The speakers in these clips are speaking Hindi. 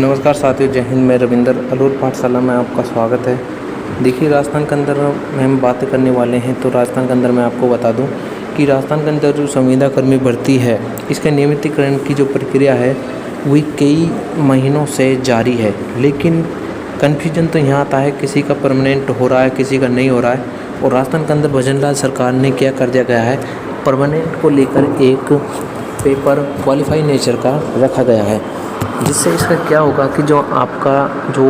नमस्कार साथियों, जय हिंद। मैं रविंदर अलूर पाठशाला में आपका स्वागत है। देखिए, राजस्थान के अंदर में हम बातें करने वाले हैं। तो राजस्थान के अंदर मैं आपको बता दूं कि राजस्थान के अंदर जो संविदा कर्मी भर्ती है, इसके नियमितीकरण की जो प्रक्रिया है वही कई महीनों से जारी है। लेकिन कन्फ्यूजन तो यहाँ आता है, किसी का परमानेंट हो रहा है, किसी का नहीं हो रहा है। और राजस्थान के अंदर भजनलाल सरकार ने क्या कर दिया गया है, परमानेंट को लेकर एक पेपर क्वालिफाई नेचर का रखा गया है, जिससे इसका क्या होगा कि जो आपका जो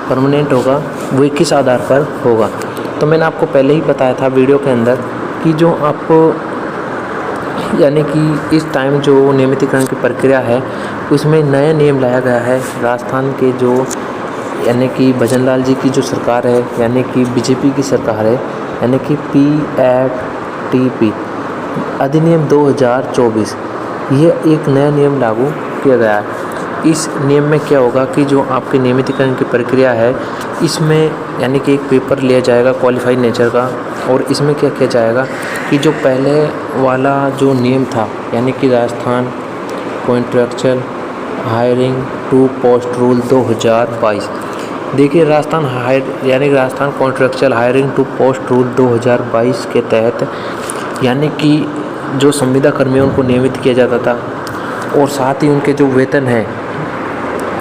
परमानेंट होगा वो किस आधार पर होगा। तो मैंने आपको पहले ही बताया था वीडियो के अंदर कि जो आपको यानी कि इस टाइम जो नियमितीकरण की प्रक्रिया है उसमें नया नियम लाया गया है। राजस्थान के जो यानी कि भजनलाल जी की जो सरकार है, यानी कि बीजेपी की सरकार है, यानी कि PATP अधिनियम 2024, ये एक नया नियम लागू किया गया है। इस नियम में क्या होगा कि जो आपके नियमितीकरण की प्रक्रिया है इसमें यानी कि एक पेपर लिया जाएगा क्वालिफाइड नेचर का। और इसमें क्या किया जाएगा कि जो पहले वाला जो नियम था, यानी कि Rajasthan contractual hiring to post rule 2022। देखिए, Rajasthan contractual hiring to post rule 2022 के तहत यानी कि जो संविदा कर्मियों को नियमित किया जाता था और साथ ही उनके जो वेतन है,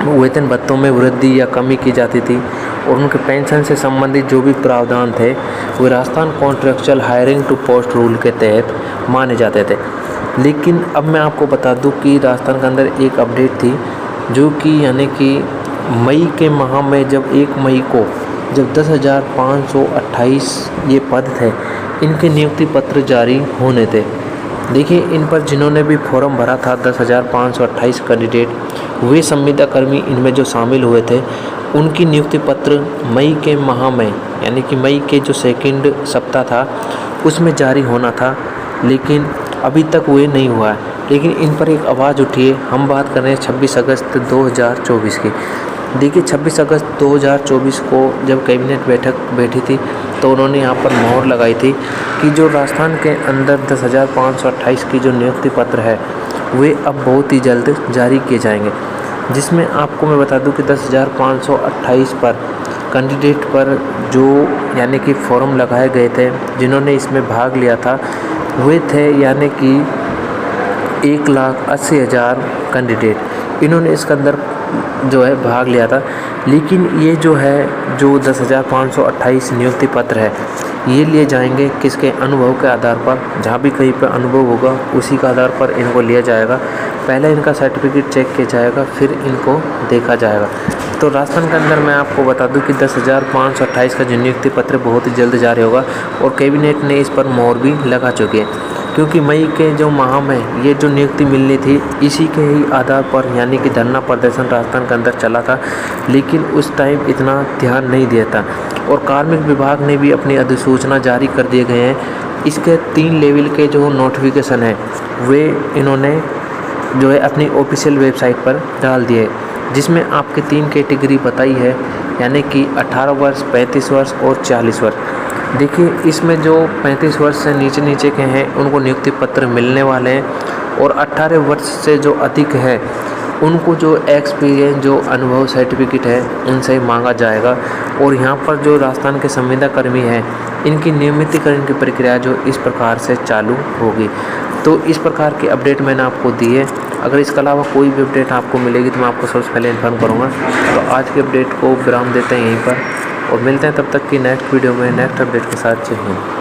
वेतन भत्तों में वृद्धि या कमी की जाती थी और उनके पेंशन से संबंधित जो भी प्रावधान थे वो Rajasthan contractual hiring to post rule के तहत माने जाते थे। लेकिन अब मैं आपको बता दूं कि राजस्थान के अंदर एक अपडेट थी, जो कि यानी कि मई के माह में जब 1 मई को जब 10,528 ये पद थे, इनके नियुक्ति पत्र जारी होने थे। देखिए, इन पर जिन्होंने भी फॉर्म भरा था 10,528 कैंडिडेट, वे संविदा कर्मी इनमें जो शामिल हुए थे, उनकी नियुक्ति पत्र मई के माह में यानी कि मई के जो सेकंड सप्ताह था उसमें जारी होना था, लेकिन अभी तक वो नहीं हुआ है। लेकिन इन पर एक आवाज़ उठी है। हम बात कर रहे हैं 26 अगस्त 2024 की। देखिए, 26 अगस्त 2024 को जब कैबिनेट बैठी थी तो उन्होंने यहाँ पर मोहर लगाई थी कि जो राजस्थान के अंदर 10,528 की जो नियुक्ति पत्र है वे अब बहुत ही जल्द जारी किए जाएंगे। जिसमें आपको मैं बता दूं कि 10,528 पर कैंडिडेट पर जो यानी कि फॉर्म लगाए गए थे, जिन्होंने इसमें भाग लिया था, वे थे यानी कि 1,80,000 कैंडिडेट। इन्होंने इसके अंदर जो है भाग लिया था। लेकिन ये जो है जो 10,528 नियुक्ति पत्र है, ये लिए जाएंगे किसके अनुभव के आधार पर। जहाँ भी कहीं पर अनुभव होगा उसी के आधार पर इनको लिया जाएगा। पहले इनका सर्टिफिकेट चेक किया जाएगा, फिर इनको देखा जाएगा। तो राजस्थान के अंदर मैं आपको बता दूं कि 10,528 का जो नियुक्ति पत्र बहुत ही जल्द जारी होगा और कैबिनेट ने इस पर मोहर भी लगा चुकी है, क्योंकि मई के जो माह में ये जो नियुक्ति मिलनी थी इसी के ही आधार पर यानी कि धरना प्रदर्शन राजस्थान के अंदर चला था। लेकिन उस टाइम इतना ध्यान नहीं दिया था और कार्मिक विभाग ने भी अपनी अधिसूचना जारी कर दिए गए हैं। इसके 3 लेवल के जो नोटिफिकेशन है वे इन्होंने जो है अपनी ऑफिशियल वेबसाइट पर डाल दिए, जिसमें आपके 3 कैटेगरी बताई है, यानी कि 18 वर्ष, 35 वर्ष और 40 वर्ष। देखिए, इसमें जो 35 वर्ष से नीचे के हैं उनको नियुक्ति पत्र मिलने वाले हैं और 18 वर्ष से जो अधिक है उनको जो एक्सपीरियंस जो अनुभव सर्टिफिकेट है उनसे मांगा जाएगा। और यहाँ पर जो राजस्थान के संविदा कर्मी हैं इनकी नियमितीकरण की प्रक्रिया जो इस प्रकार से चालू होगी। तो इस प्रकार की अपडेट मैंने आपको दी है। अगर इसके अलावा कोई भी अपडेट आपको मिलेगी तो मैं आपको सबसे पहले इन्फॉर्म करूँगा। तो आज के अपडेट को विराम देते हैं यहीं पर और मिलते हैं तब तक की नेक्स्ट वीडियो में नेक्स्ट अपडेट के साथ। जय हिंद।